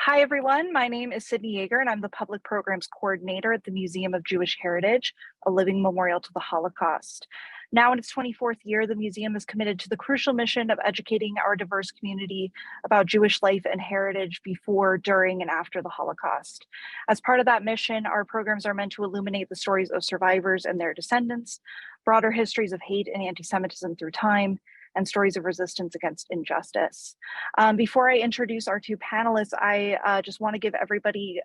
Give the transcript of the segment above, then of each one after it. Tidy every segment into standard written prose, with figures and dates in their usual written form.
Hi, everyone. My name is Sydney Yeager, and I'm the Public Programs Coordinator at the Museum of Jewish Heritage, a living memorial to the Holocaust. Now in its 24th year, the museum is committed to the crucial mission of educating our diverse community about Jewish life and heritage before, during, and after the Holocaust. As part of that mission, our programs are meant to illuminate the stories of survivors and their descendants, broader histories of hate and anti-Semitism through time, and stories of resistance against injustice. Before I introduce our two panelists, I just want to give everybody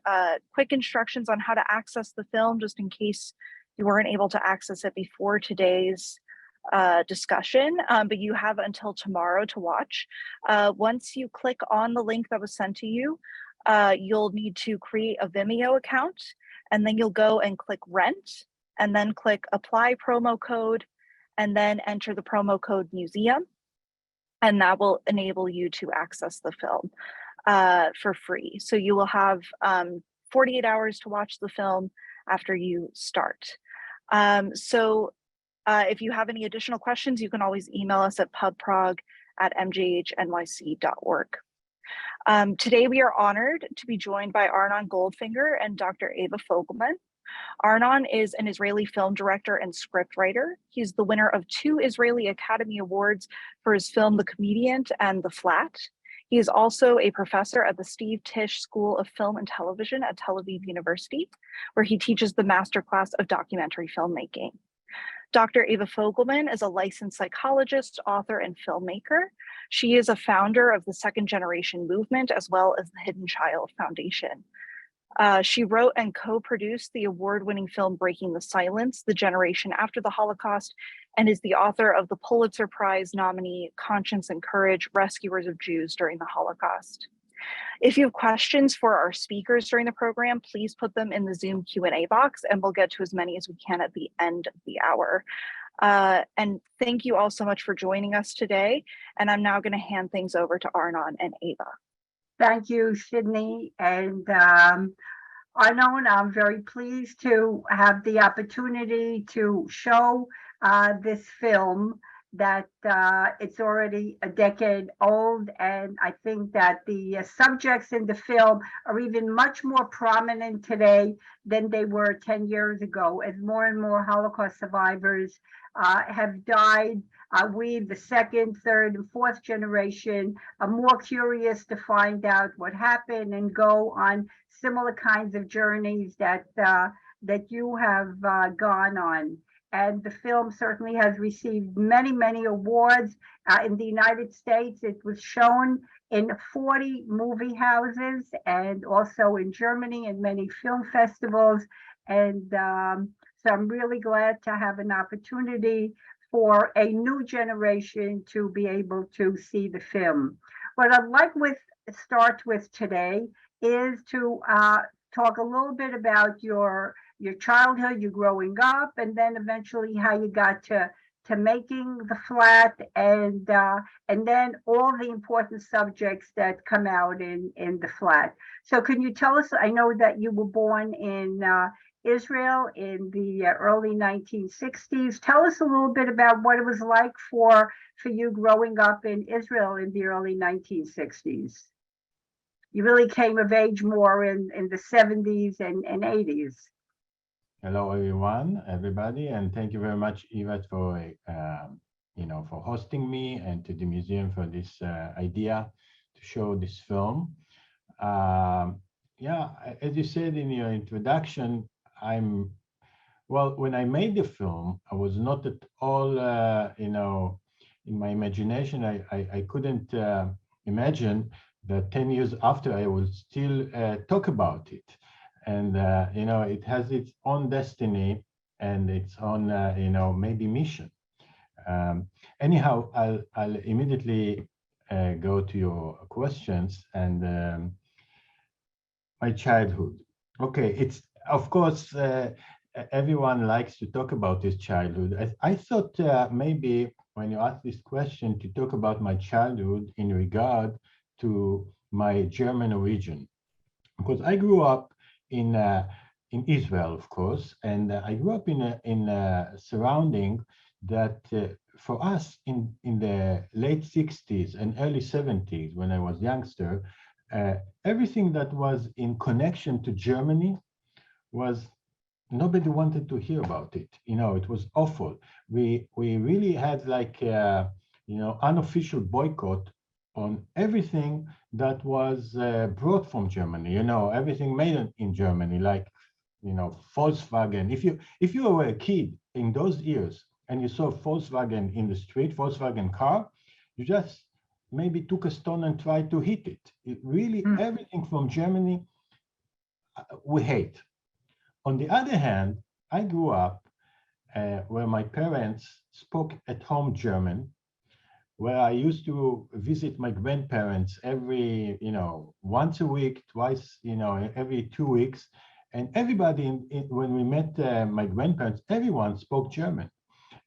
quick instructions on how to access the film, just in case you weren't able to access it before today's discussion, but you have until tomorrow to watch. Once you click on the link that was sent to you, you'll need to create a Vimeo account, and then you'll go and click rent, and then click apply promo code, and then enter the promo code museum, and that will enable you to access the film for free. So you will have 48 hours to watch the film after you start. If you have any additional questions, you can always email us at pubprog@mjhnyc.org. Today we are honored to be joined by Arnon Goldfinger and Dr. Eva Fogelman. Arnon is an Israeli film director and scriptwriter. He's the winner of 2 Israeli Academy Awards for his film The Comedian and The Flat. He is also a professor at the Steve Tisch School of Film and Television at Tel Aviv University, where he teaches the masterclass of documentary filmmaking. Dr. Eva Fogelman is a licensed psychologist, author, and filmmaker. She is a founder of the Second Generation Movement, as well as the Hidden Child Foundation. She wrote and co-produced the award-winning film Breaking the Silence, The Generation After the Holocaust, and is the author of the Pulitzer Prize-nominated Conscience and Courage, Rescuers of Jews During the Holocaust. If you have questions for our speakers during the program, please put them in the Zoom Q&A box, and we'll get to as many as we can at the end of the hour. And thank you all so much for joining us today. And I'm now going to hand things over to Arnon and Eva. Thank you, Sydney. And Arnon, I'm very pleased to have the opportunity to show this film that it's already a decade old. And I think that the subjects in the film are even much more prominent today than they were 10 years ago, as more and more Holocaust survivors have died. We, the second, third, and fourth generation, are more curious to find out what happened and go on similar kinds of journeys that you have gone on. And the film certainly has received many, many awards. In the United States, it was shown in 40 movie houses and also in Germany and many film festivals. And so I'm really glad to have an opportunity for a new generation to be able to see the film. What I'd like to start with today is to talk a little bit about your childhood, your growing up, and then eventually how you got to making The Flat, and then all the important subjects that come out in The Flat. So can you tell us, I know that you were born in Israel in the early 1960s. Tell us a little bit about what it was like for you growing up in Israel in the early 1960s. You really came of age more in the 70s and 80s. Hello, everybody, and thank you very much, Eva, for for hosting me, and to the museum for this idea to show this film. Yeah, as you said in your introduction, when I made the film, I was not at all, in my imagination, I couldn't imagine that 10 years after I will still talk about it. And, it has its own destiny and its own, maybe mission. Anyhow, I'll immediately go to your questions and my childhood. Okay, it's, of course, everyone likes to talk about his childhood. I thought maybe when you asked this question to talk about my childhood in regard to my German origin, because I grew up in Israel, of course, and I grew up in a surrounding that for us in the late 60s and early 70s, when I was youngster, everything that was in connection to Germany was, nobody wanted to hear about it. It was awful. We really had like unofficial boycott on everything that was brought from Germany. Everything made in Germany, like Volkswagen. If you were a kid in those years and you saw Volkswagen in the street, Volkswagen car, you just maybe took a stone and tried to hit it. Really, everything from Germany we hate. On the other hand, I grew up where my parents spoke at home German, where I used to visit my grandparents every, once a week, twice, every 2 weeks. And everybody, when we met my grandparents, everyone spoke German.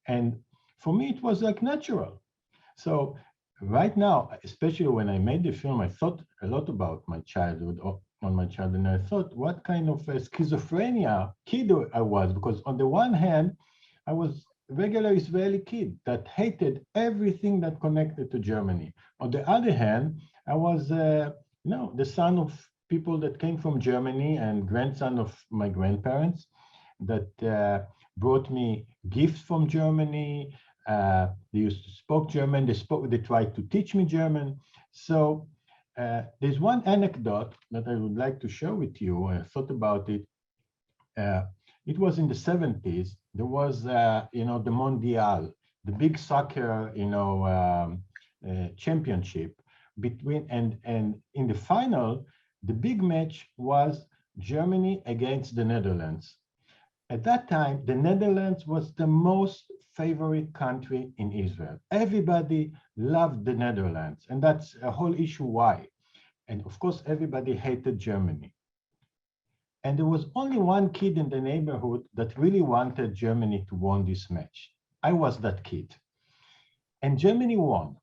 And for me, it was like natural. So right now, especially when I made the film, I thought a lot about my childhood, and I thought what kind of a schizophrenia kid I was, because on the one hand, I was a regular Israeli kid that hated everything that connected to Germany. On the other hand, I was the son of people that came from Germany and grandson of my grandparents that brought me gifts from Germany. They used to speak German. They tried to teach me German. So there's one anecdote that I would like to share with you. I thought about it. It was in the 70s. There was, the Mondial, the big soccer, championship between, and in the final, the big match was Germany against the Netherlands. At that time, the Netherlands was the most favorite country in Israel. Everybody loved the Netherlands, and that's a whole issue why. And of course, everybody hated Germany. And there was only one kid in the neighborhood that really wanted Germany to win this match. I was that kid. And Germany won.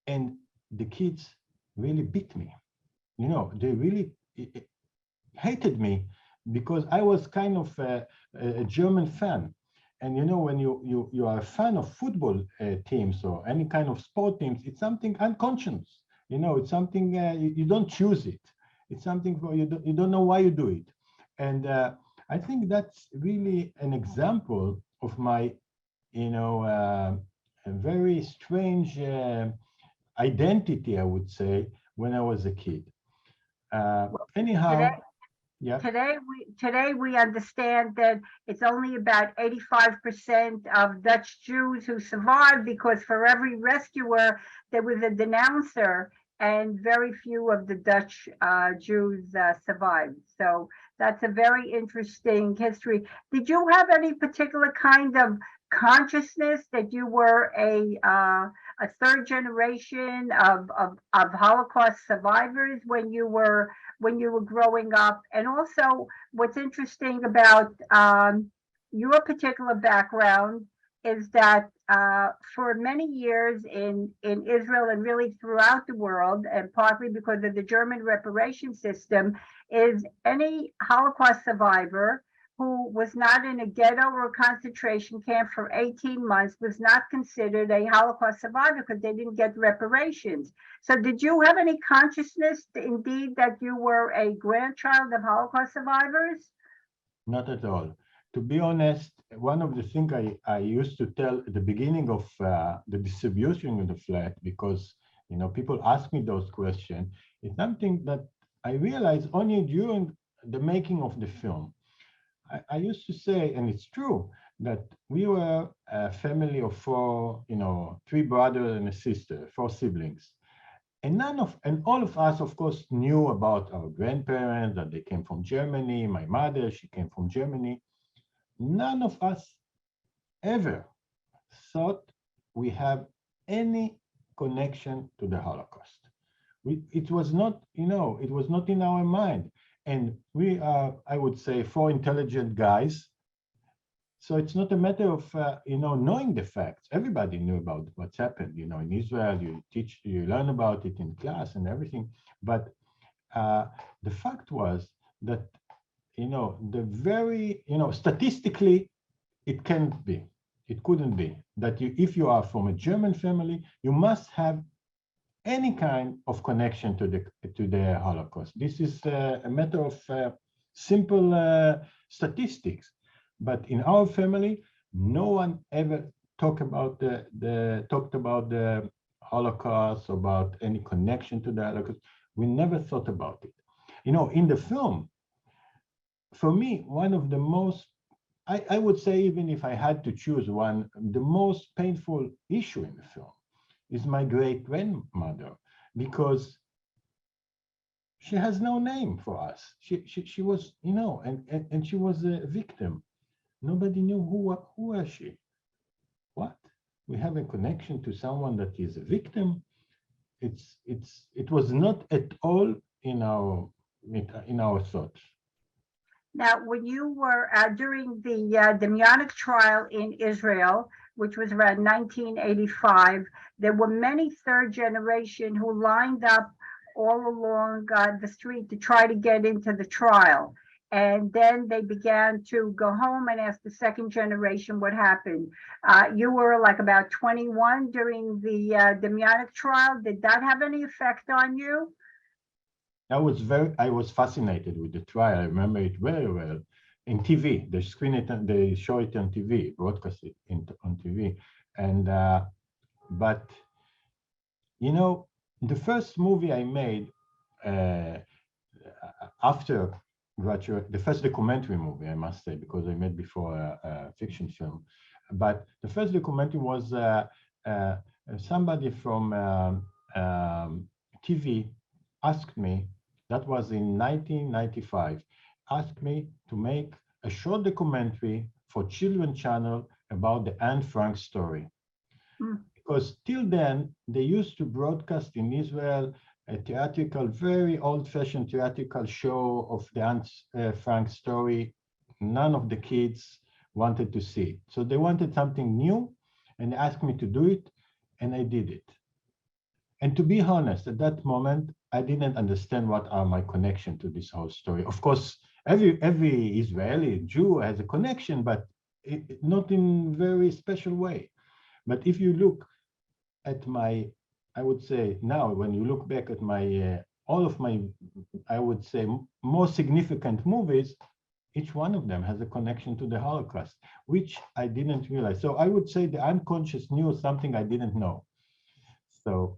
And the kids really beat me. They really hated me because I was kind of a German fan. And when you are a fan of football teams or any kind of sport teams, it's something unconscious. It's something you don't choose it. It's something you don't know why you do it. And I think that's really an example of my, a very strange identity, I would say, when I was a kid. Anyhow. Yeah. Today we understand that it's only about 85% of Dutch Jews who survived, because for every rescuer there was a denouncer, and very few of the Dutch Jews survived. So that's a very interesting history. Did you have any particular kind of consciousness that you were a third generation of Holocaust survivors when you were growing up? And also, what's interesting about your particular background is that for many years in Israel and really throughout the world, and partly because of the German reparation system, is any Holocaust survivor who was not in a ghetto or a concentration camp for 18 months was not considered a Holocaust survivor because they didn't get reparations. So did you have any consciousness, indeed, that you were a grandchild of Holocaust survivors? Not at all. To be honest, one of the things I used to tell at the beginning of the distribution of the flat, because people ask me those questions, it's something that I realized only during the making of the film. I used to say, and it's true, that we were a family of four, 3 brothers and a sister, 4 siblings. And all of us, of course, knew about our grandparents, that they came from Germany. My mother, she came from Germany. None of us ever thought we have any connection to the Holocaust. It was not, it was not in our mind. And we are, I would say, 4 intelligent guys. So it's not a matter of, knowing the facts. Everybody knew about what's happened, in Israel. You learn about it in class and everything. But the fact was that, the very, statistically, it can't be. It couldn't be that if you are from a German family, you must have any kind of connection to the Holocaust. This is a matter of simple statistics. But in our family, no one ever talked about the Holocaust, about any connection to the Holocaust. We never thought about it. You know, in the film, for me, one of the most, I would say, even if I had to choose one, the most painful issue in the film is my great-grandmother, because she has no name for us. She was, you know, and she was a victim. Nobody knew who was she. What? We have a connection to someone that is a victim. It was not at all in our thoughts. Now, when you were during the Munich trial in Israel, which was around 1985, there were many third generation who lined up all along the street to try to get into the trial. And then they began to go home and ask the second generation what happened. You were like about 21 during the Munich trial. Did that have any effect on you? I was fascinated with the trial. I remember it very well. In TV, they screen it and they show it on TV, broadcast it on TV. And but you know, the first movie I made after graduate, the first documentary movie, I must say, because I made before a fiction film. But the first documentary was somebody from TV asked me, that was in 1995, asked me to make a short documentary for Children's Channel about the Anne Frank story. Because till then, they used to broadcast in Israel a theatrical, very old-fashioned theatrical show of the Anne Frank story. None of the kids wanted to see it. So they wanted something new, and they asked me to do it, and I did it. And to be honest, at that moment, I didn't understand what are my connection to this whole story. Of course, every Israeli Jew has a connection, but not in very special way. But if you look at my, I would say now, when you look back at my, all of my, I would say, more significant movies, each one of them has a connection to the Holocaust, which I didn't realize. So I would say the unconscious knew something I didn't know. So,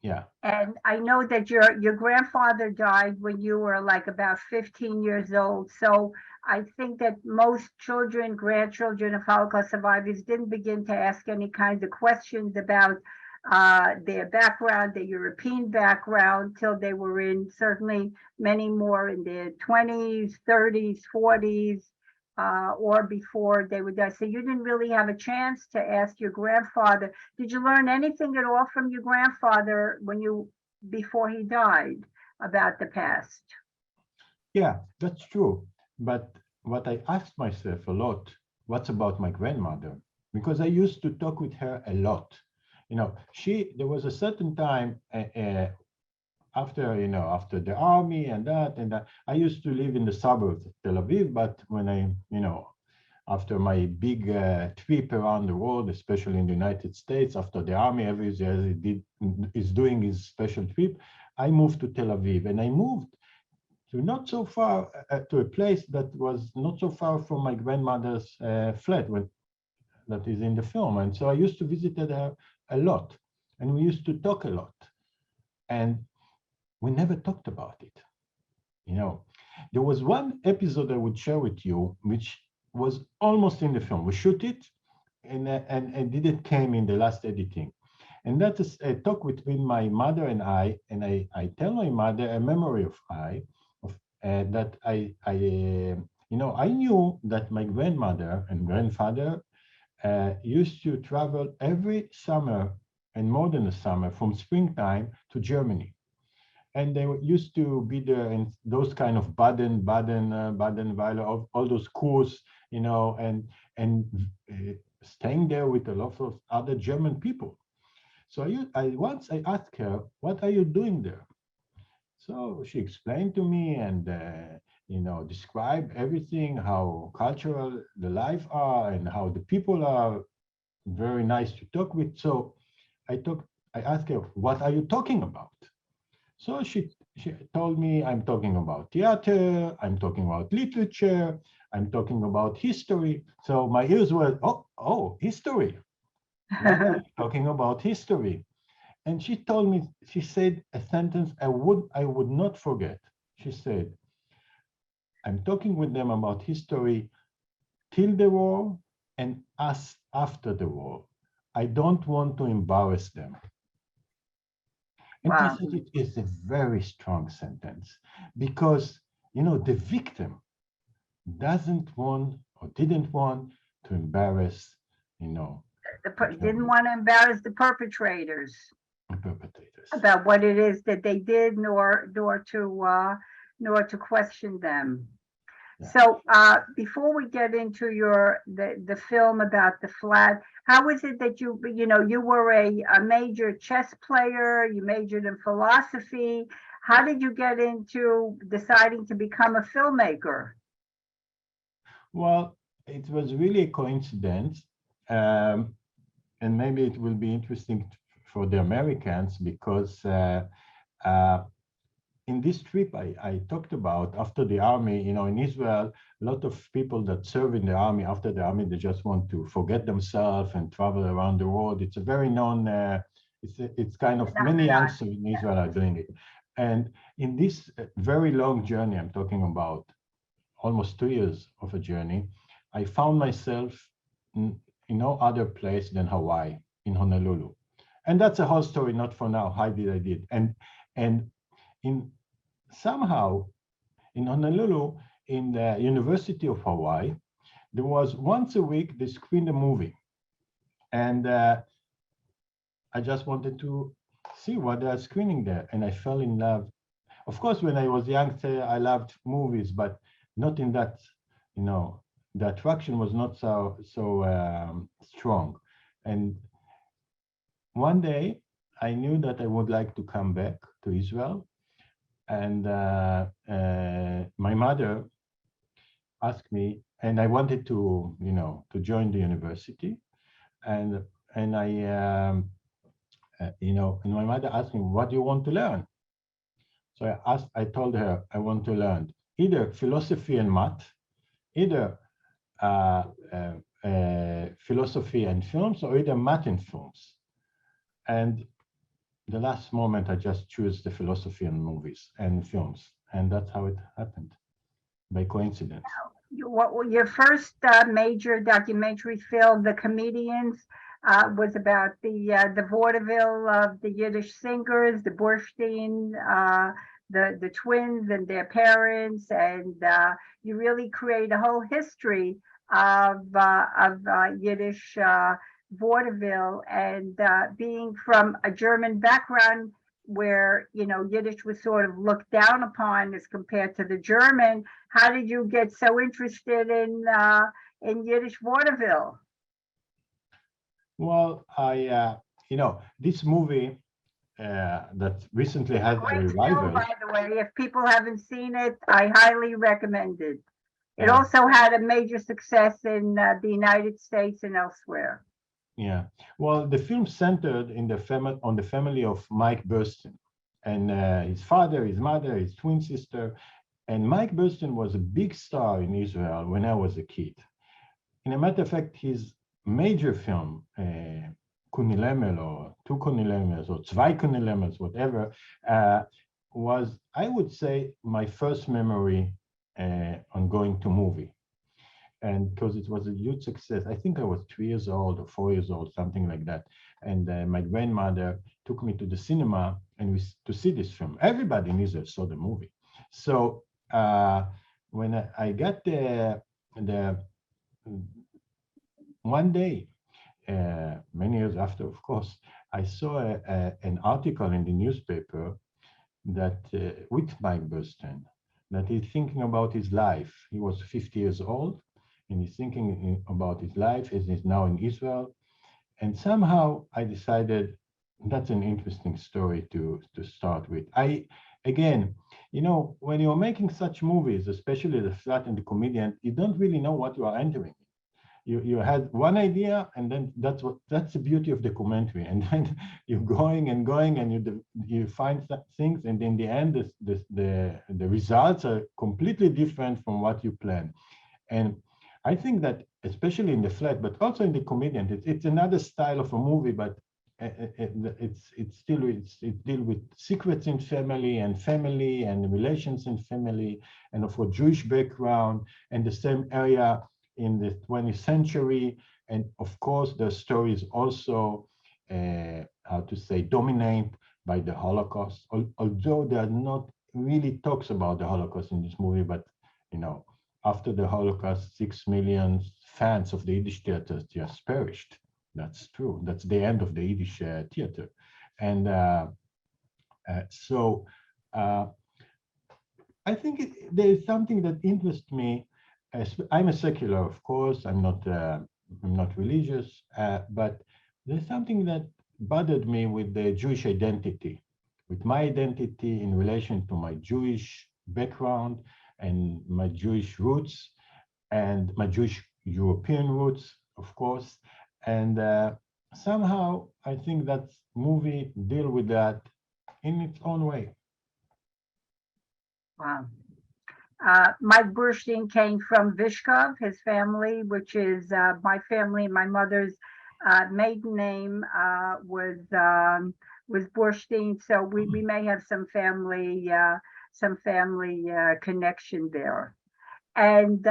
yeah. And I know that your grandfather died when you were like about 15 years old. So I think that most children, grandchildren of Holocaust survivors didn't begin to ask any kinds of questions about their background, their European background, till they were in certainly many more in their 20s, 30s, 40s, or before they would die. So you didn't really have a chance to ask your grandfather. Did you learn anything at all from your grandfather before he died about the past? Yeah, that's true. But what I asked myself a lot, what's about my grandmother? Because I used to talk with her a lot. You know, there was a certain time after the army and that, I used to live in the suburbs of Tel Aviv, but when after my big trip around the world, especially in the United States, after the army, every year is doing his special trip, I moved to Tel Aviv, and I moved to not so far, to a place that was not so far from my grandmother's flat that is in the film. And so I used to visit her a lot, and we used to talk a lot. And we never talked about it. You know, there was one episode I would share with you, which was almost in the film. We shoot it, and it came in the last editing. And that is a talk between my mother and I tell my mother a memory that I knew that my grandmother and grandfather used to travel every summer, and more than a summer, from springtime to Germany. And they used to be there in those kind of Baden-Weiler, all those courses, and staying there with a lot of other German people. So once I asked her, what are you doing there? So she explained to me and, described everything, how cultural the life are and how the people are very nice to talk with. So I asked her, what are you talking about? So she told me, I'm talking about theater, I'm talking about literature, I'm talking about history. So my ears were, oh, history. What are you talking about history? And she told me, she said a sentence I would not forget. She said, I'm talking with them about history till the war and us after the war. I don't want to embarrass them. And I Wow. think it is a very strong sentence because, the victim doesn't want or didn't want to embarrass, Didn't want to embarrass the perpetrators perpetrators. about what it is that they did, nor to question them. Yeah. So before we get into the film about the flat, how was it that you were a major chess player, you majored in philosophy. How did you get into deciding to become a filmmaker? Well, it was really a coincidence. And maybe it will be interesting for the Americans because in this trip I talked about after the army, in Israel, a lot of people that serve in the army, after the army, they just want to forget themselves and travel around the world. It's a very known, it's kind of many youngsters in Israel are doing it. And in this very long journey, I'm talking about almost 2 years of a journey, I found myself in no other place than Hawaii, in Honolulu. And that's a whole story, not for now, how did I did. And in somehow in Honolulu, in the University of Hawaii, there was once a week, they screened a movie. And I just wanted to see what they are screening there. And I fell in love. Of course, when I was young, I loved movies, but not in that, the attraction was not so strong. And one day I knew that I would like to come back to Israel. And my mother asked me, and I wanted to, to join the university. And and my mother asked me, what do you want to learn? So I told her, I want to learn either philosophy and math, either philosophy and films, or either math and films. And the last moment, I just chose the philosophy and movies and films. And that's how it happened, by coincidence. Your first major documentary film, The Comedians, was about the vaudeville of the Yiddish singers, the Borstein, the twins and their parents, and you really create a whole history of Yiddish vaudeville, and being from a German background where Yiddish was sort of looked down upon as compared to the German. How did you get so interested in Yiddish vaudeville? Well, this movie that recently had a revival. By the way, if people haven't seen it, I highly recommend it. It Yeah. also had a major success in the United States and elsewhere. Yeah, well, the film centered in on the family of Mike Burstyn, and his father, his mother, his twin sister. And Mike Burstyn was a big star in Israel when I was a kid. In a matter of fact, his major film, Kunilemel or Two Kunilemels or Zwei Kunilemels, whatever, was, I would say, my first memory on going to movie. And because it was a huge success, I think I was 3 years old or 4 years old, something like that. And my grandmother took me to the cinema and to see this film. Everybody in Israel saw the movie. So when I got the one day, many years after, of course, I saw an article in the newspaper that with Mike Burstyn, that he's thinking about his life. He was 50 years old, and he's thinking about his life as he's now in Israel. And somehow I decided that's an interesting story to start with. Again, when you're making such movies, especially The Flat and the Comedian, you don't really know what you are entering. you had one idea, and then that's the beauty of documentary. And then you're going and going, and you find things, and in the end, the results are completely different from what you planned. And I think that especially in the flat, but also in the comedian, it's another style of a movie, but it deals with secrets in family and relations in family, and of a Jewish background, and the same area in the 20th century. And of course, the story is also, how to say, dominated by the Holocaust, although there are not really talks about the Holocaust in this movie, but after the Holocaust, 6 million fans of the Yiddish theater just perished. That's true. That's the end of the Yiddish theater. And so I think there is something that interests me. I'm a secular, of course. I'm not religious, but there's something that bothered me with the Jewish identity, with my identity in relation to my Jewish background and my Jewish roots and my Jewish European roots, of course. And somehow I think that movie deal with that in its own way. Wow. Mike Burstein came from Vishkov, his family, which is my family. My mother's maiden name was Burstein, so we may have some family connection there. And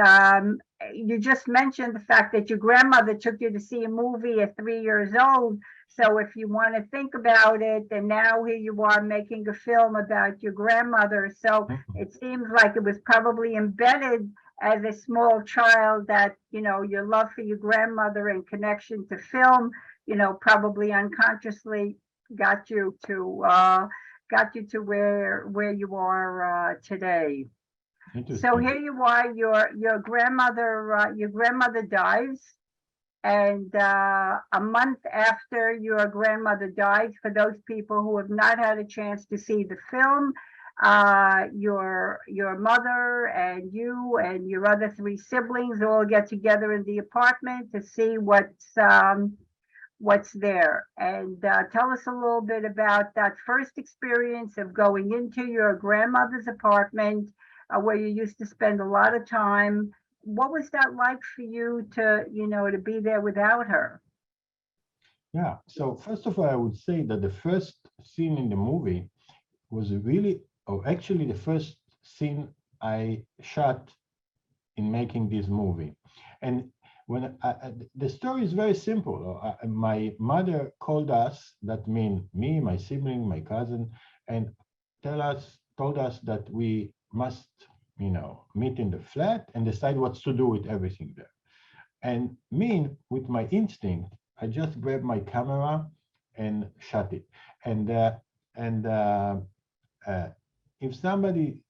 you just mentioned the fact that your grandmother took you to see a movie at 3 years old. So if you want to think about it, and now here you are making a film about your grandmother. So it seems like it was probably embedded as a small child that, your love for your grandmother and connection to film, probably unconsciously got you to where you are today. So here you are, your grandmother dies, and a month after your grandmother dies, for those people who have not had a chance to see the film, your mother and you and your other 3 siblings all get together in the apartment to see what's there. And tell us a little bit about that first experience of going into your grandmother's apartment, where you used to spend a lot of time. What was that like for you to be there without her? Yeah, so first of all, I would say that the first scene in the movie was really, or actually the first scene I shot in making this movie. And when the story is very simple. My mother called us, that means me, my sibling, my cousin, and told us that we must, meet in the flat and decide what to do with everything there. And me, with my instinct, I just grabbed my camera and shot it. And if somebody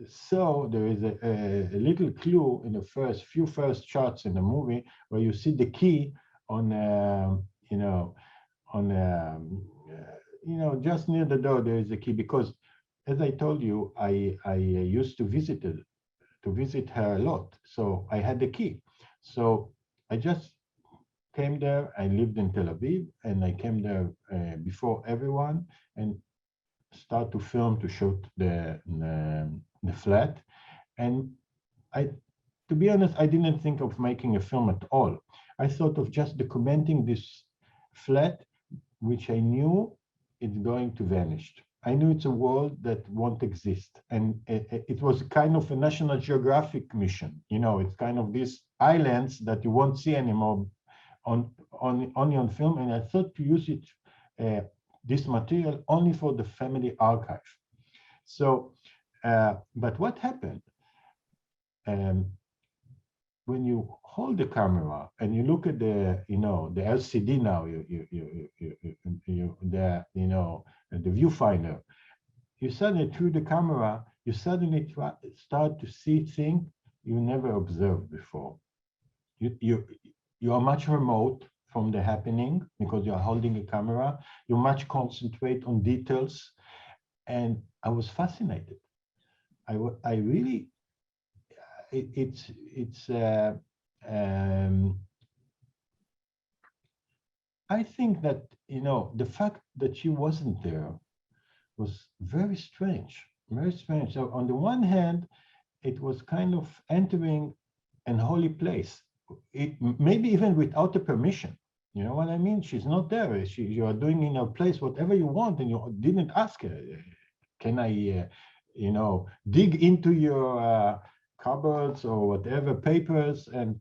saw, there is a little clue in the first shots in the movie where you see the key on, just near the door. There is a key because, as I told you, I used to visit her a lot, so I had the key. So I just came there. I lived in Tel Aviv, and I came there before everyone and start to film, to shoot the flat. And to be honest, I didn't think of making a film at all. I thought of just documenting this flat, which I knew it's going to vanish. I knew it's a world that won't exist. And it was kind of a National Geographic mission. It's kind of these islands that you won't see anymore only on film. And I thought to use it, this material, only for the family archive. So, but what happened? When you hold the camera and you look at the LCD now, the viewfinder, you suddenly, through the camera, you suddenly start to see things you never observed before. You are much remote from the happening because you are holding a camera. You much concentrate on details, and I was fascinated. I really, it's I think that, the fact that she wasn't there was very strange, very strange. So on the one hand, it was kind of entering an holy place, maybe even without a permission. You know what I mean? She's not there. You are doing in her place whatever you want, and you didn't ask her, can I, dig into your cupboards or whatever papers? And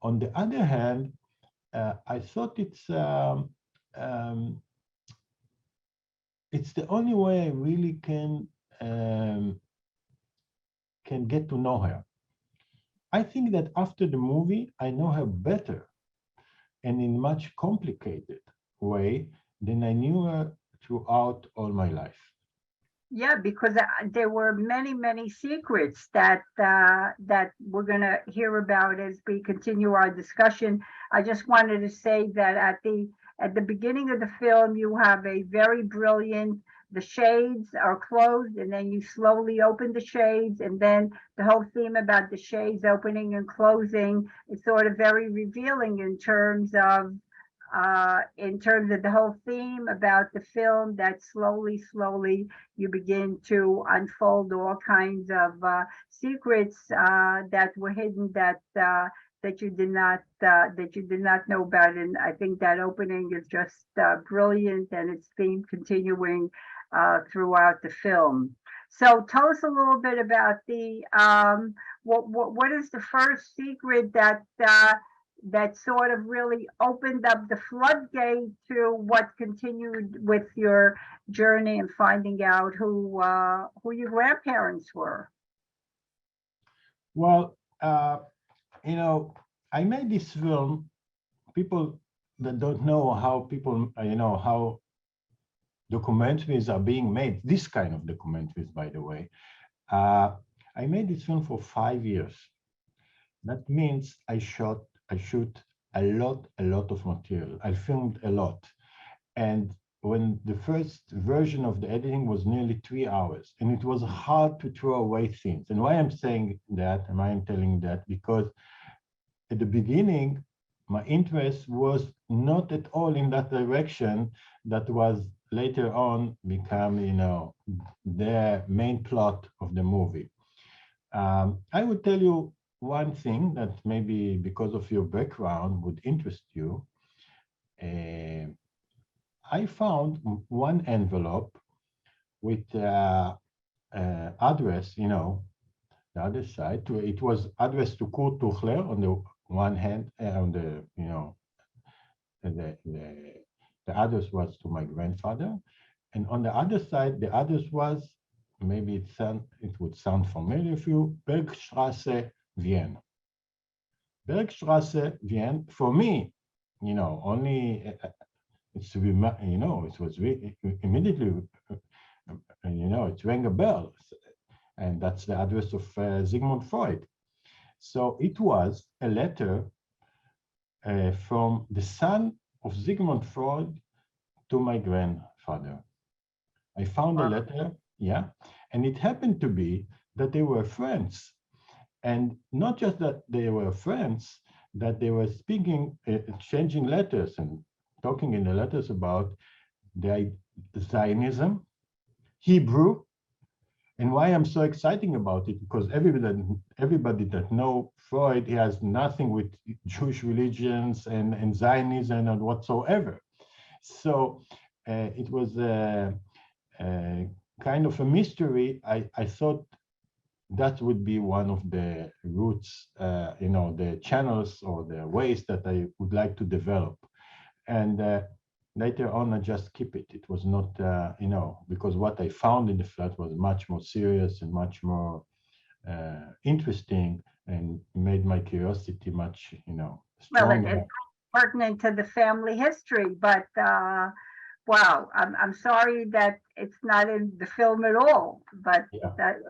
on the other hand, I thought it's the only way I really can get to know her. I think that after the movie, I know her better and in much complicated way than I knew her throughout all my life. Yeah, because there were many, many secrets that we're going to hear about as we continue our discussion. I just wanted to say that at the beginning of the film, you have a very brilliant. The shades are closed, and then you slowly open the shades, and then the whole theme about the shades opening and closing is sort of very revealing in terms of the whole theme about the film, that slowly you begin to unfold all kinds of secrets that were hidden that you did not know about. And I think that opening is just brilliant, and its theme continuing throughout the film. So tell us a little bit about the what is the first secret that sort of really opened up the floodgate to what continued with your journey and finding out who your grandparents were? Well, I made this film. People that don't know how how documentaries are being made, this kind of documentaries, by the way, I made this film for 5 years. That means I shoot a lot of material. I filmed a lot. And when the first version of the editing was nearly 3 hours, and it was hard to throw away things. And why I'm saying that, and why I'm telling that, because at the beginning, my interest was not at all in that direction that was later on become, the main plot of the movie. I would tell you one thing that maybe because of your background would interest you. I found one envelope with address, the other side. It was addressed to Kurt Tuchler on the one hand, on the, the address was to my grandfather, and on the other side, the address was, maybe it would sound familiar for you, Bergstrasse, Vienna. Bergstrasse, Vienna, for me, only it's it was immediately, it rang a bell, and that's the address of Sigmund Freud. So it was a letter from the son of Sigmund Freud to my grandfather. I found a letter, yeah, and it happened to be that they were friends. And not just that they were friends, that they were speaking, exchanging letters and talking in the letters about the Zionism, Hebrew, and why I'm so excited about it, because everybody that know Freud, he has nothing with Jewish religions and Zionism and whatsoever. So it was kind of a mystery. I thought that would be one of the routes, the channels or the ways that I would like to develop. And later on, I just keep it. It was not, because what I found in the flat was much more serious and much more interesting, and made my curiosity much, stronger. Well, it's pertinent to the family history, but wow, I'm sorry that it's not in the film at all. But Yeah. that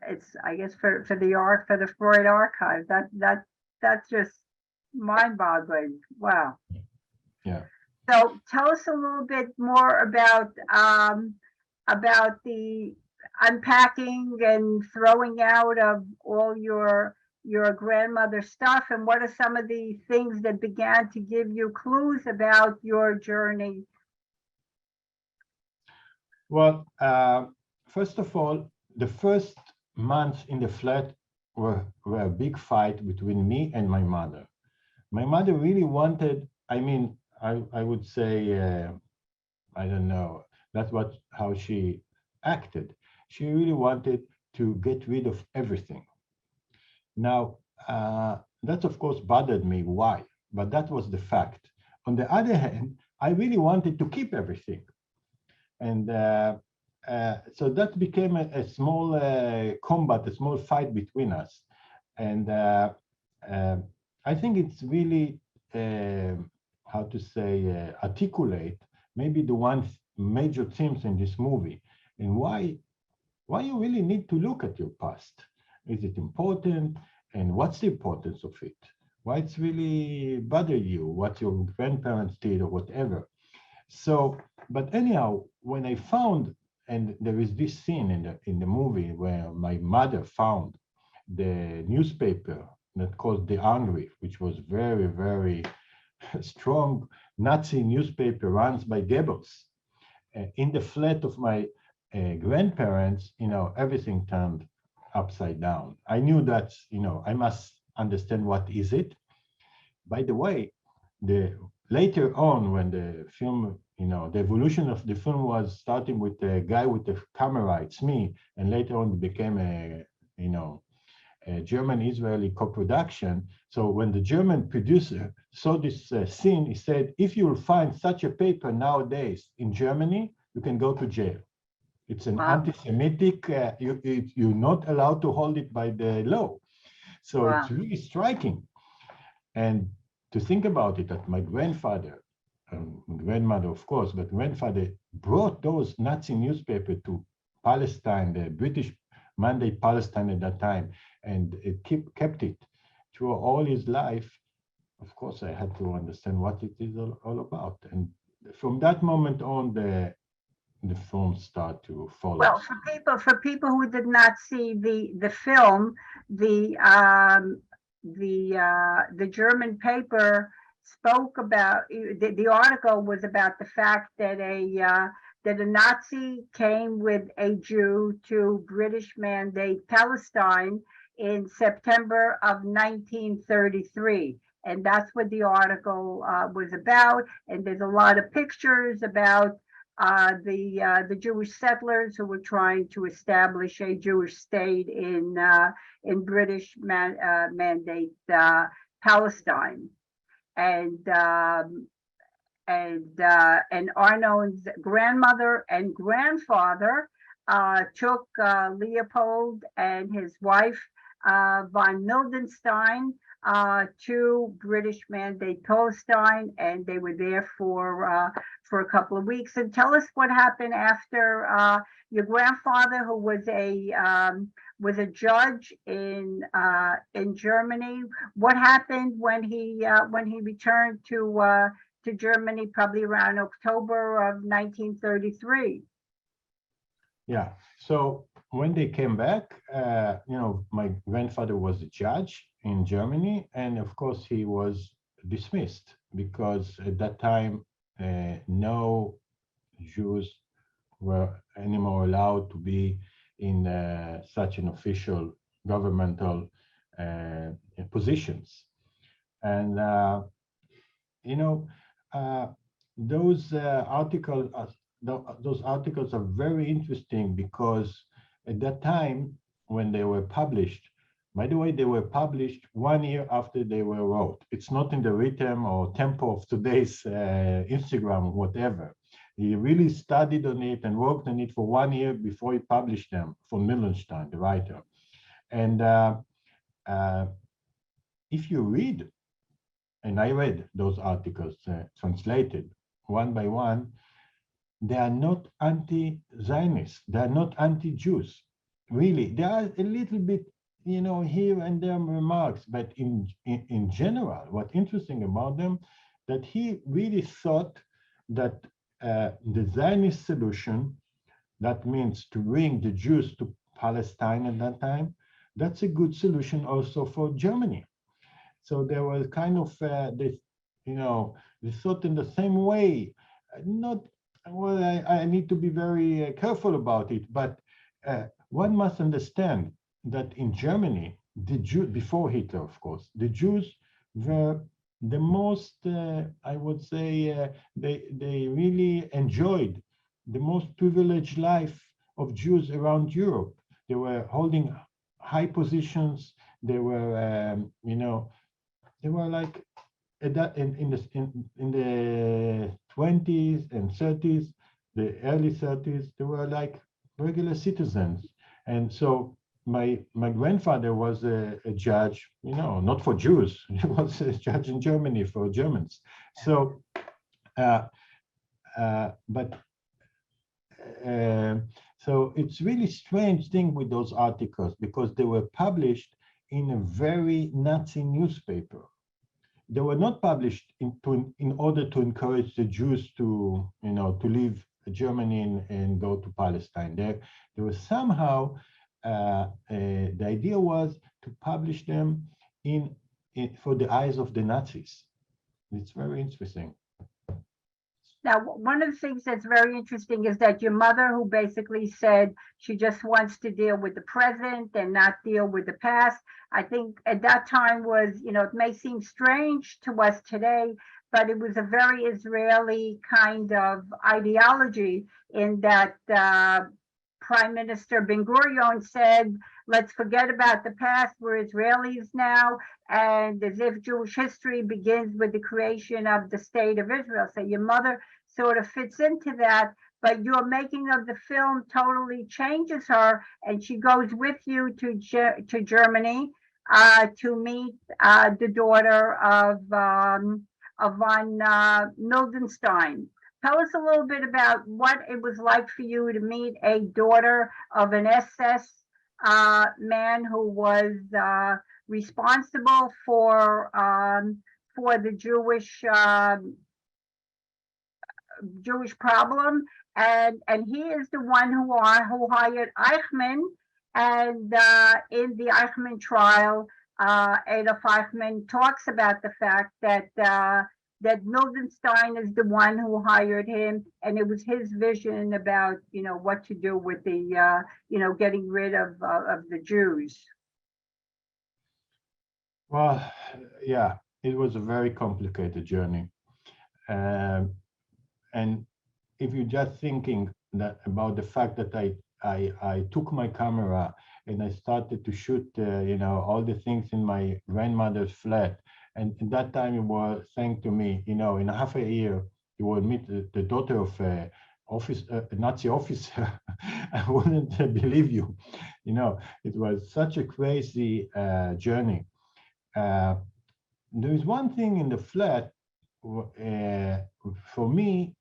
it's, I guess, for the Freud archive, that's just mind-boggling. Wow. Yeah. So tell us a little bit more about the unpacking and throwing out of all your your grandmother's stuff, and what are some of the things that began to give you clues about your journey? Well, first of all, the first months in the flat were a big fight between me and my mother. My mother really wanted, I mean, I would say, I don't know, that's how she acted. She really wanted to get rid of everything. Now, that of course bothered me. Why? But that was the fact. On the other hand, I really wanted to keep everything. And so that became a small combat, a small fight between us. And I think it's really, how to say, articulate maybe the one major themes in this movie, and why you really need to look at your past. Is it important? And what's the importance of it? Why it's really bother you? What your grandparents did or whatever. So, but anyhow, when I found, and there is this scene in the movie where my mother found the newspaper that called The Hungry, which was very, very strong Nazi newspaper run by Goebbels. In the flat of my grandparents, everything turned upside down. I knew that, I must understand what is it. By the way, later on when the film, the evolution of the film was starting with the guy with the camera, it's me, and later on it became a German-Israeli co-production. So when the German producer saw this scene, he said, if you will find such a paper nowadays in Germany, you can go to jail. It's an anti-Semitic, you're not allowed to hold it by the law. So it's really striking. And to think about it, that my grandfather, grandmother of course, but grandfather brought those Nazi newspapers to Palestine, the British Mandate Palestine at that time, and it kept it through all his life. Of course, I had to understand what it is all about. And from that moment on, the films start to follow. Well, for people who did not see the film, the German paper spoke about, the article was about the fact that a Nazi came with a Jew to British Mandate Palestine in September of 1933. And that's what the article was about. And there's a lot of pictures about the Jewish settlers who were trying to establish a Jewish state in British Mandate Palestine. And Arnon's grandmother and grandfather took Leopold and his wife von Mildenstein to British Mandate Palestine, and they were there for a couple of weeks. And tell us what happened after your grandfather, who was a judge in Germany. What happened when he returned to Germany, probably around October of 1933? Yeah. So when they came back, my grandfather was a judge in Germany, and of course he was dismissed because at that time no Jews were anymore allowed to be in such an official governmental positions. And those articles are very interesting because at that time when they were published, by the way, they were published 1 year after they were wrote. It's not in the rhythm or tempo of today's Instagram or whatever. He really studied on it and worked on it for 1 year before he published them, von Mildenstein, the writer. And if you read, and I read those articles translated one by one, they are not anti-Zionist, they are not anti-Jews. Really, they are a little bit, here and there remarks, but in general, what's interesting about them, that he really thought that the Zionist solution, that means to bring the Jews to Palestine at that time, that's a good solution also for Germany. So there was kind of this, they thought in the same way. Not well. I need to be very careful about it, but one must understand that in Germany, the Jew before Hitler, of course, the Jews were the most, I would say, they really enjoyed the most privileged life of Jews around Europe. They were holding high positions. They were, they were like in the 20s and 30s, the early 30s, they were like regular citizens. And so my grandfather was a judge, not for Jews. He was a judge in Germany for Germans. So, but so it's really strange thing with those articles because they were published in a very Nazi newspaper. They were not published in order to encourage the Jews to, to leave Germany and go to Palestine. There was somehow, the idea was to publish them for the eyes of the Nazis. It's very interesting. Now, one of the things that's very interesting is that your mother, who basically said she just wants to deal with the present and not deal with the past, I think at that time was, it may seem strange to us today, but it was a very Israeli kind of ideology in that Prime Minister Ben-Gurion said, let's forget about the past, we're Israelis now, and as if Jewish history begins with the creation of the state of Israel. So your mother sort of fits into that, but your making of the film totally changes her, and she goes with you to Germany to meet the daughter of von Mildenstein. Tell us a little bit about what it was like for you to meet a daughter of an SS man who was responsible for the Jewish problem, and he is the one who hired Eichmann, and in the Eichmann trial, Adolf Eichmann talks about the fact that Mildenstein is the one who hired him, and it was his vision about what to do with the getting rid of the Jews. Well, yeah, it was a very complicated journey. And if you're just thinking about the fact that I took my camera and I started to shoot, all the things in my grandmother's flat, and at that time you were saying to me, in half a year you will meet the daughter of a Nazi officer. I wouldn't believe you. It was such a crazy journey. There is one thing in the flat for me.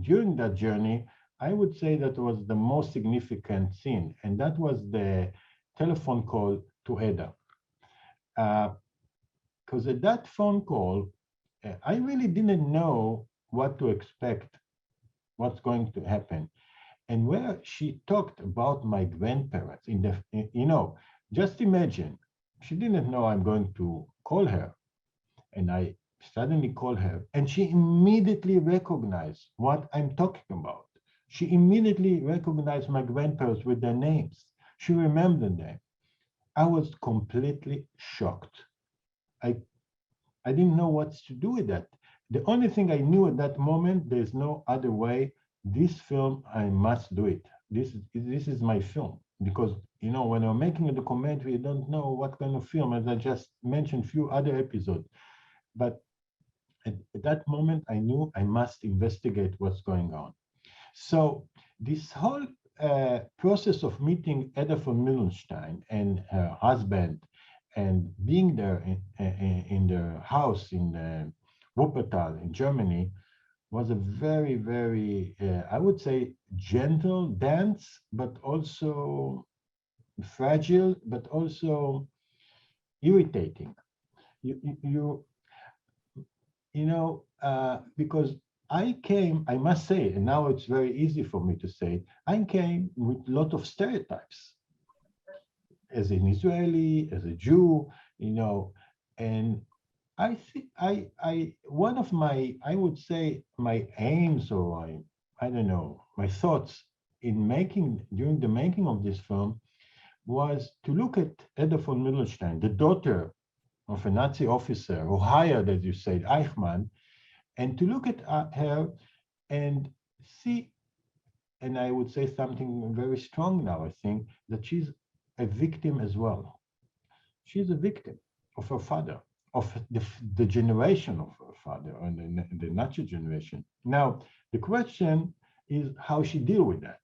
During that journey, I would say that was the most significant scene, and that was the telephone call to Eda. Because at that phone call, I really didn't know what to expect, what's going to happen. And where she talked about my grandparents, just imagine, she didn't know I'm going to call her. And I suddenly call her, and she immediately recognized what I'm talking about. She immediately recognized my grandparents with their names. She remembered them. I was completely shocked. I didn't know what to do with that. The only thing I knew at that moment, there's no other way. This film, I must do it. This is my film. Because, when I'm making a documentary, you don't know what kind of film, as I just mentioned a few other episodes. But at that moment, I knew I must investigate what's going on. So this whole process of meeting Eva von Mildenstein and her husband and being there in their house in Wuppertal in Germany was a very, very, I would say, gentle dance, but also fragile, but also irritating. Because I must say, and now it's very easy for me to say, I came with a lot of stereotypes. as an Israeli, as a Jew, and I think one of my, I would say, my aims, or I don't know, my thoughts during the making of this film was to look at Eva von Mildenstein, the daughter of a Nazi officer who hired, as you said, Eichmann, and to look at her and see, and I would say something very strong now, I think, that she's a victim as well. She's a victim of her father, of the generation of her father, and the Nazi generation. Now, the question is how she deal with that.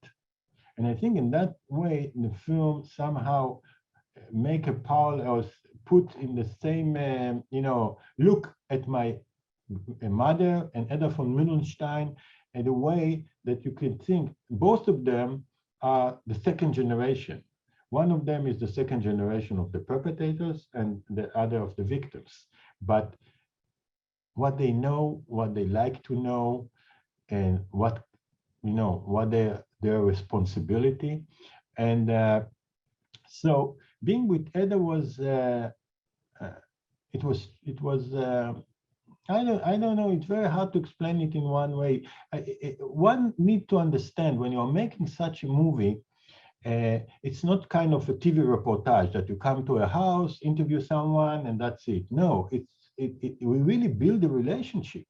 And I think in that way, the film somehow make a parallel, or put in the same, look at my mother and Eva von Mildenstein in a way that you can think both of them are the second generation. One of them is the second generation of the perpetrators and the other of the victims. But what they know, what they like to know, and what their responsibility. And so being with Eda was, I don't know, it's very hard to explain it in one way. One need to understand when you're making such a movie, it's not kind of a TV reportage that you come to a house, interview someone, and that's it. No, we really build a relationship.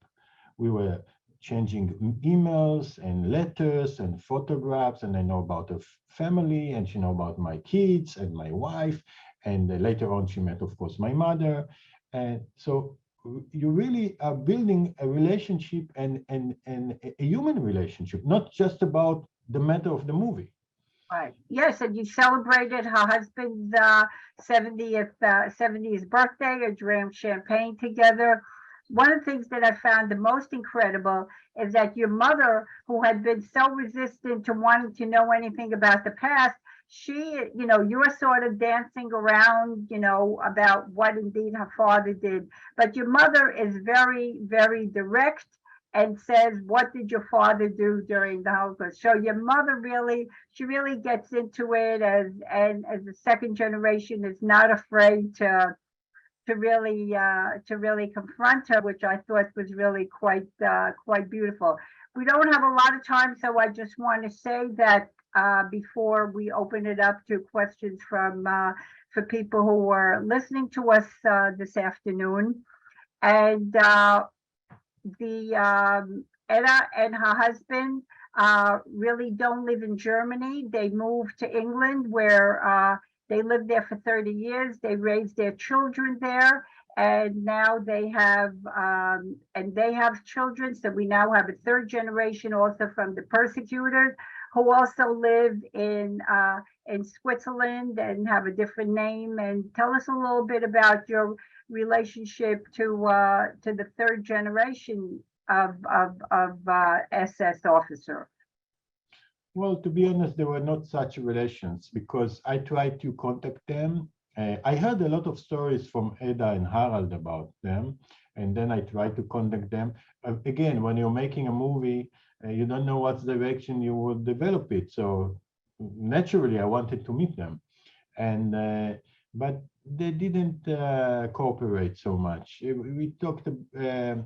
We were changing emails and letters and photographs, and I know about her family, and she know about my kids and my wife, and later on she met, of course, my mother. And so you really are building a relationship and a human relationship, not just about the matter of the movie. Right. Yes, and you celebrated her husband's 70th birthday, or drank champagne together. One of the things that I found the most incredible is that your mother, who had been so resistant to wanting to know anything about the past, she, you're sort of dancing around, about what indeed her father did. But your mother is very, very direct and says, what did your father do during the Holocaust? So your mother she really gets into it, as the second generation is not afraid to really confront her, which I thought was really quite beautiful. We don't have a lot of time, so I just want to say that before we open it up to questions for people who are listening to us this afternoon, and Eda and her husband really don't live in Germany. They moved to England, where they lived there for 30 years. They raised their children there, and now they have children. So we now have a third generation also from the persecutors, who also live in Switzerland and have a different name. And tell us a little bit about your relationship to the third generation of SS officer. Well, to be honest, there were not such relations, because I tried to contact them. I heard a lot of stories from Eda and Harald about them, and then I tried to contact them. Again, when you're making a movie, you don't know what direction you will develop it. So naturally, I wanted to meet them, and but they didn't cooperate so much. We talked,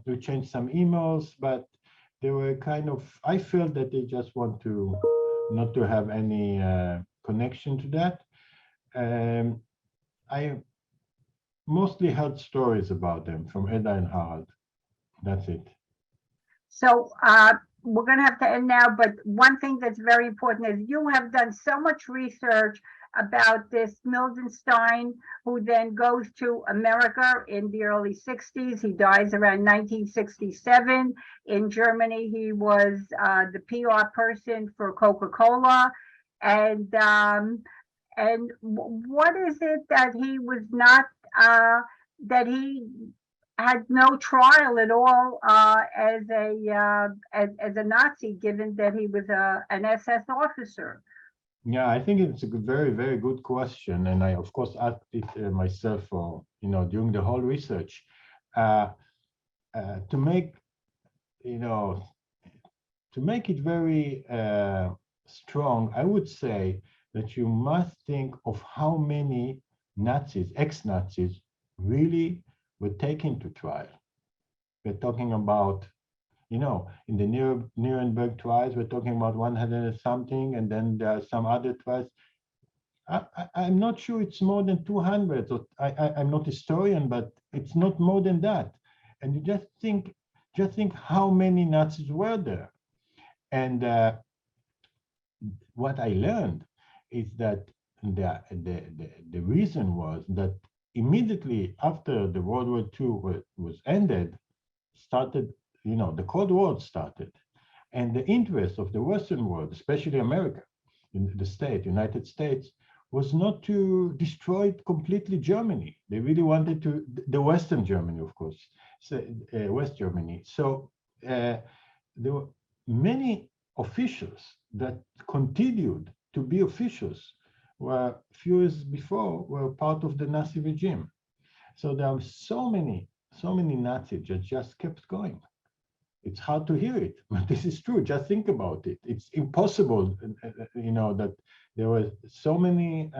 we changed some emails, but they were kind of, I felt that they just want to not to have any connection to that. I mostly heard stories about them from Eda and Harald. That's it. So we're going to have to end now, but one thing that's very important is you have done so much research about this Mildenstein, who then goes to America in the early 60s. He dies around 1967. In Germany, he was the PR person for Coca-Cola. And what is it that he was not, that he had no trial at all as a Nazi, given that he was an SS officer? Yeah, I think it's a very, very good question, and I, of course, asked it myself, during the whole research, to make, to make it very strong. I would say that you must think of how many Nazis, ex-Nazis, really were taken to trial. We're talking about, in the Nuremberg trials, we're talking about 100 and something, and then there are some other trials. I'm not sure it's more than 200. So I'm not a historian, but it's not more than that. And you just think how many Nazis were there. And what I learned is that the reason was that immediately after the World War II was ended, started, the Cold War started. And the interest of the Western world, especially America, in the United States, was not to destroy completely Germany. They really wanted to, the Western Germany, of course, so, West Germany. So there were many officials that continued to be officials were few years before were part of the Nazi regime. So there are so many Nazis that just kept going. It's hard to hear it, but this is true. Just think about it. It's impossible, that there were so many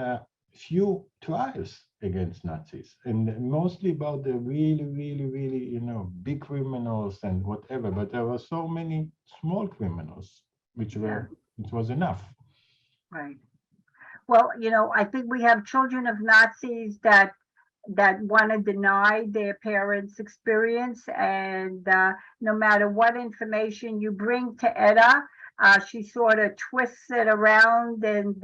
few trials against Nazis, and mostly about the really, really, really, big criminals and whatever. But there were so many small criminals, which was enough. Right. Well, I think we have children of Nazis that want to deny their parents' experience, and no matter what information you bring to Eda, she sort of twists it around and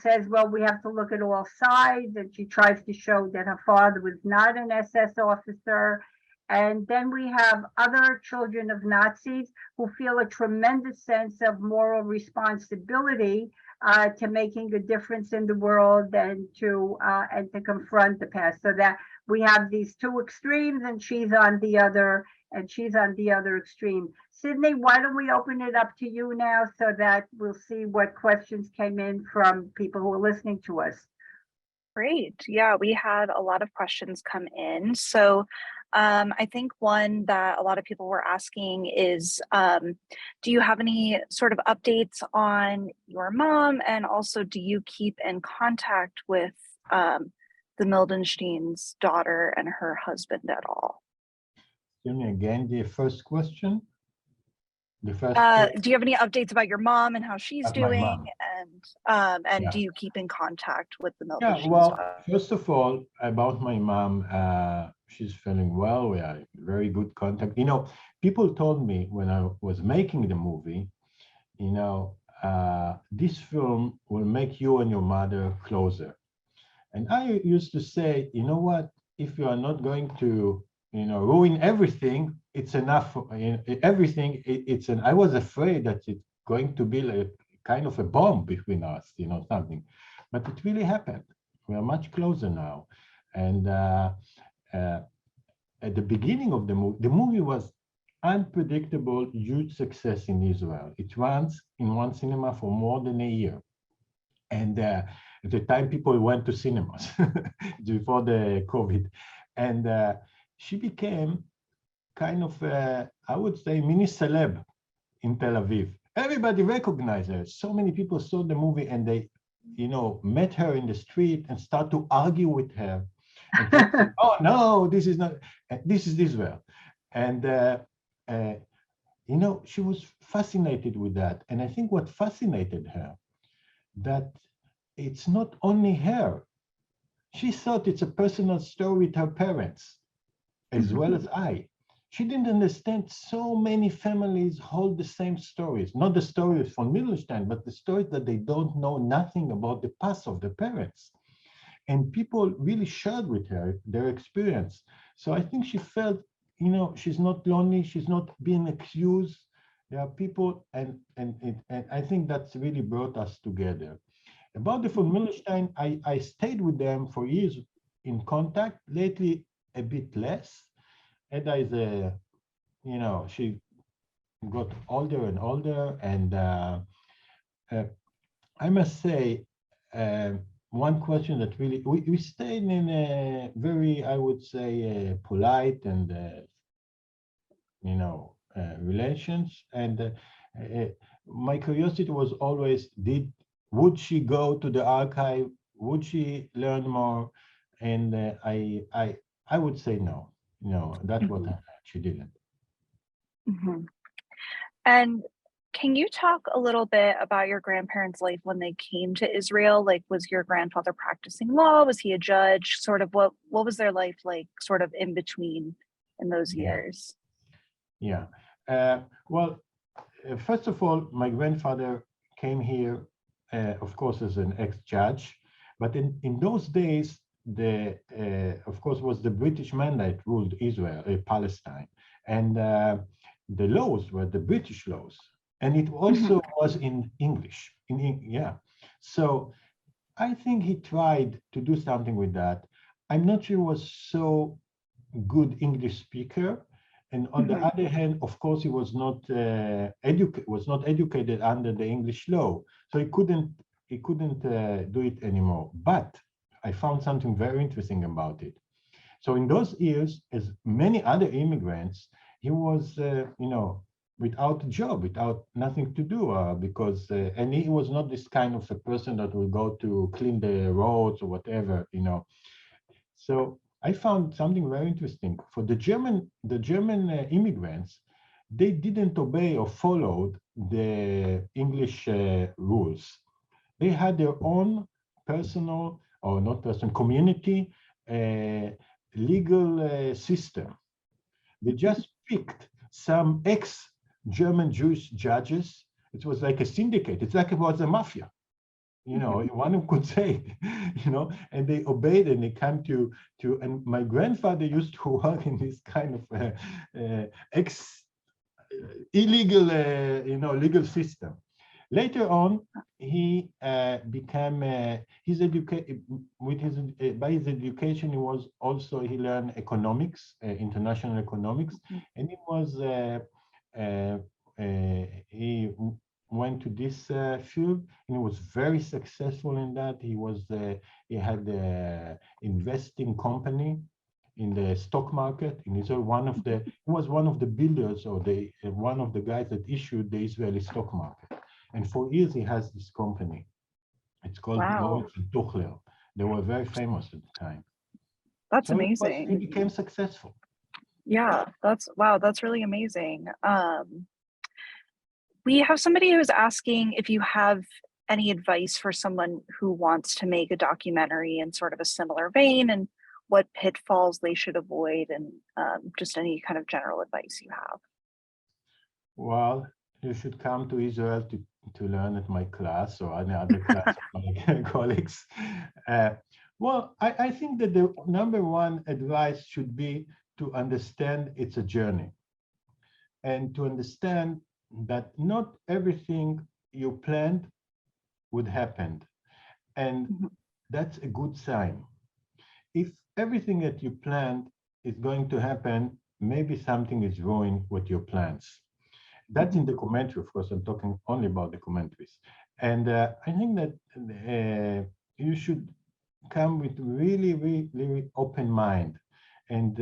says, well, we have to look at all sides, and she tries to show that her father was not an SS officer. And then we have other children of Nazis who feel a tremendous sense of moral responsibility to making a difference in the world and to confront the past. So that we have these two extremes, and she's on the other extreme. Sydney, why don't we open it up to you now so that we'll see what questions came in from people who are listening to us. Great. Yeah, we had a lot of questions come in. So I think one that a lot of people were asking is, do you have any sort of updates on your mom? And also, do you keep in contact with the Mildenstein's daughter and her husband at all? Tell me again the first question. Do you have any updates about your mom and how she's doing? And do you keep in contact with the Mildenstein's daughter? First of all, about my mom, she's feeling well. We are in very good contact. People told me when I was making the movie, this film will make you and your mother closer. And I used to say, you know what, if you are not going to, ruin everything, it's enough. Everything, I was afraid that it's going to be like kind of a bomb between us, something. But it really happened. We are much closer now. And at the beginning of the movie was unpredictable, huge success in Israel. It runs in one cinema for more than a year. And at the time, people went to cinemas before the COVID. And she became kind of, I would say, mini celeb in Tel Aviv. Everybody recognized her. So many people saw the movie and they, met her in the street and start to argue with her. And say, oh, no, this is not, this is Israel. And, she was fascinated with that. And I think what fascinated her, that it's not only her. She thought it's a personal story with her parents, as well as I. She didn't understand so many families hold the same stories, not the stories von Mildenstein, but the stories that they don't know nothing about the past of the parents. And people really shared with her their experience. So I think she felt, she's not lonely, she's not being accused. There are people, and I think that's really brought us together. About the von Mildenstein, I stayed with them for years in contact, lately a bit less. Eda is she got older and older, and I must say, one question that really, we stayed in a very, I would say, polite and, relations. And my curiosity was always, did would she go to the archive? Would she learn more? And I would say no. No, that's what she didn't. Mhm. And can you talk a little bit about your grandparents' life when they came to Israel? Like, was your grandfather practicing law? Was he a judge? Sort of what was their life like, sort of in between in those years? Yeah. Well, first of all, my grandfather came here, of course, as an ex-judge, but in those days, of course, was the British mandate ruled Israel, Palestine, and the laws were the British laws, and it also was in English. Yeah, so I think he tried to do something with that. I'm not sure he was so good English speaker. And on the other hand, of course, he was not educated under the English law, so he couldn't do it anymore. But I found something very interesting about it. So in those years, as many other immigrants, he was without a job, without nothing to do, because and he was not this kind of a person that will go to clean the roads or whatever, So I found something very interesting. For the German immigrants, they didn't obey or followed the English rules. They had their own personal, or not personal, community legal system. They just picked some ex-German Jewish judges. It was like a syndicate. It's like it was a mafia. One could say, and they obeyed and they came and my grandfather used to work in this kind of illegal, legal system. Later on, he became his education with his by his education. He learned economics, international economics, and he went to this field and he was very successful in that. He had an investing company in the stock market in Israel. He was one of the builders or one of the guys that issued the Israeli stock market. And for years he has this company. It's called Wow. Tuchler. They were very famous at the time. That's So amazing. he became successful. Yeah, that's really amazing. We have somebody who's asking if you have any advice for someone who wants to make a documentary in sort of a similar vein and what pitfalls they should avoid, and just any kind of general advice you have. Well, you should come to Israel to learn at my class or any other class of my colleagues. Well, I think that the number one advice should be to understand it's a journey and to understand that not everything you planned would happen. And that's a good sign. If everything that you planned is going to happen, maybe something is wrong with your plans. That's in the documentary, of course, I'm talking only about documentaries. And I think that you should come with really, really, really open mind and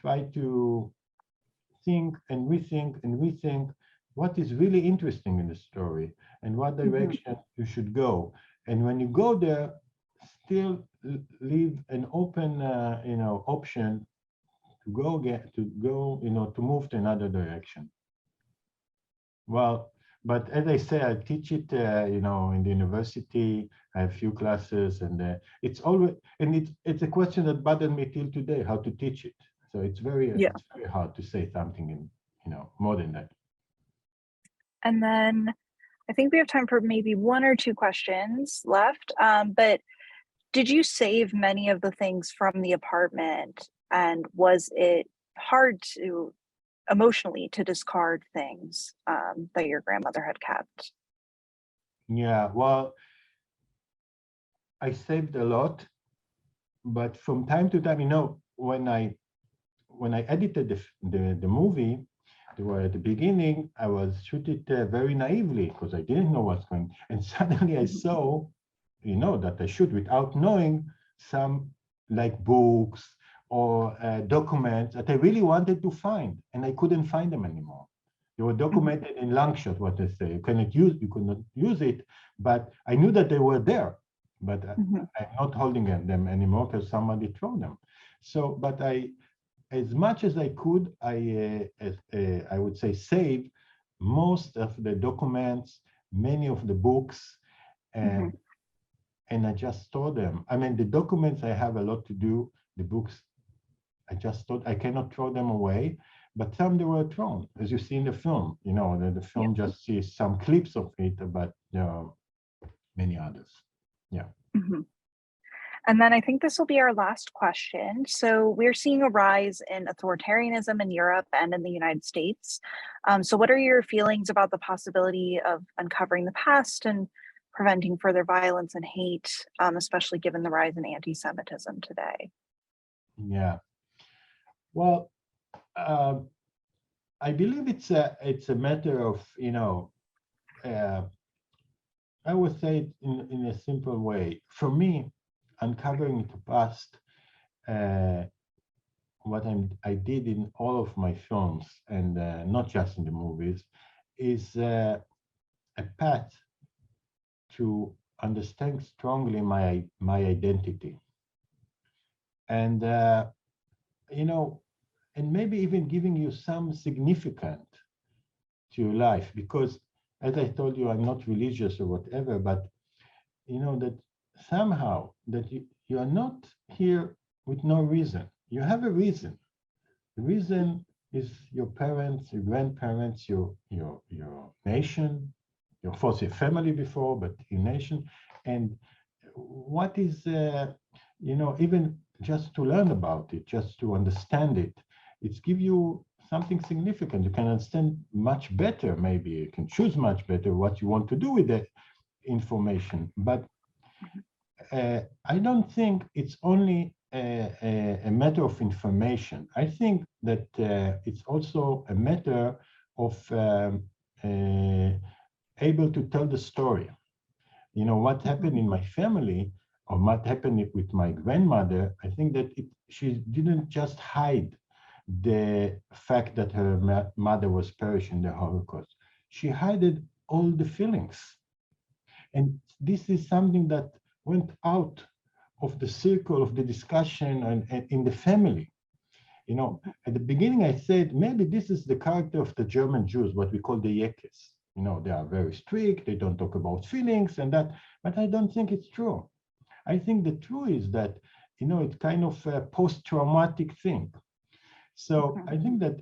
try to think and rethink what is really interesting in the story and what direction you should go. And when you go there, still leave an open, option to move to another direction. Well, but as I say, I teach it, in the university. I have a few classes, and it's always, and it's a question that bothered me till today, how to teach it. So it's very hard to say something in, more than that. And then I think we have time for maybe one or two questions left. But did you save many of the things from the apartment? And was it hard emotionally to discard things that your grandmother had kept? Yeah, well, I saved a lot, but from time to time, when I edited the movie, at the beginning, I was shooting very naively because I didn't know what's going. And suddenly I saw, that I shoot without knowing some like books or documents that I really wanted to find, and I couldn't find them anymore They were documented in long shot, what they say. You could not use it, but I knew that they were there. But I'm not holding them anymore because somebody threw them. So, but as much as I could, I would say save most of the documents, many of the books, and I just store them. I mean, the documents I have a lot to do. The books, I just thought I cannot throw them away. But some they were thrown, as you see in the film. You know, the film just sees some clips of it, but there are many others. Yeah. And then I think this will be our last question. So we're seeing a rise in authoritarianism in Europe and in the United States. So what are your feelings about the possibility of uncovering the past and preventing further violence and hate, especially given the rise in anti-Semitism today? Yeah. Well, I believe it's a matter of, you know, I would say it in a simple way. For me, uncovering the past, what I did in all of my films, and not just in the movies, is a path to understand strongly my identity. And, you know, and maybe even giving you some significance to your life, because as I told you, I'm not religious or whatever, but you know that somehow that you are not here with no reason. You have a reason. The reason is your parents, your grandparents, your nation, your first your family before, but your nation. And what is, you know, even just to learn about it, just to understand it, it's give you something significant. You can understand much better, maybe you can choose much better what you want to do with that information. But I don't think it's only a matter of information. I think that it's also a matter of able to tell the story. You know, what happened in my family or what happened with my grandmother, I think that she didn't just hide the fact that her mother was perished in the Holocaust. She hid all the feelings. And this is something that went out of the circle of the discussion and in the family. You know, at the beginning I said, maybe this is the character of the German Jews, what we call the Yekes. You know, they are very strict, they don't talk about feelings and that, but I don't think it's true. I think the truth is that, you know, it's kind of a post-traumatic thing. So I think that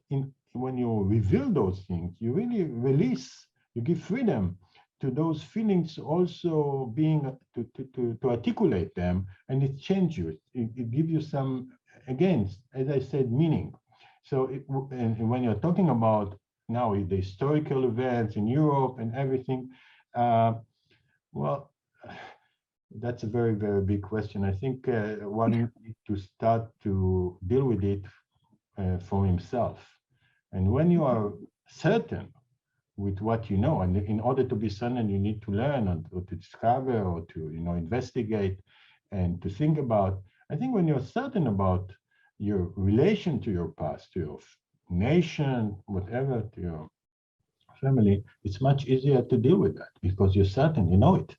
when you reveal those things, you really release, you give freedom to those feelings also being to articulate them, and it changes you. It gives you some, again, as I said, meaning. So and when you're talking about now the historical events in Europe and everything, well, that's a very, very big question. I think one needs to start to deal with it for himself. And when you are certain with what you know, and in order to be certain, you need to learn or to discover or to, you know, investigate and to think about. I think when you're certain about your relation to your past, to your nation, whatever, to your family, it's much easier to deal with that because you're certain, you know it.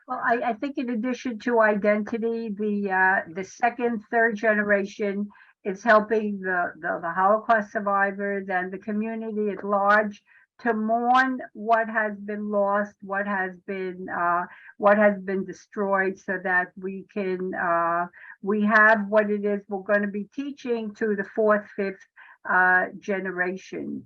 Well, I think in addition to identity, the second, third generation is helping the Holocaust survivors and the community at large to mourn what has been lost, what has been destroyed, so that we can we have what it is we're going to be teaching to the fourth, fifth generation.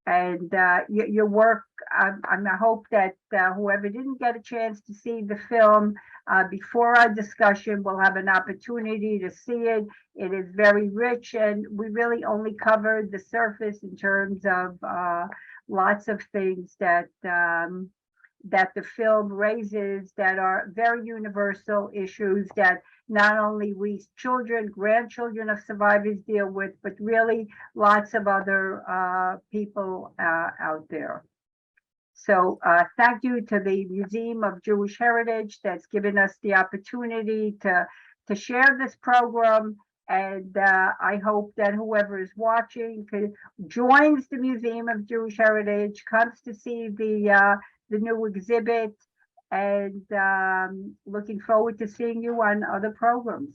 And your work, I hope that whoever didn't get a chance to see the film before our discussion will have an opportunity to see it. It is very rich, and we really only covered the surface in terms of lots of things that that the film raises that are very universal issues that not only we children, grandchildren of survivors deal with, but really lots of other people out there. So thank you to the Museum of Jewish Heritage that's given us the opportunity to share this program And I hope that whoever is watching joins the Museum of Jewish Heritage, comes to see the new exhibit, and looking forward to seeing you on other programs.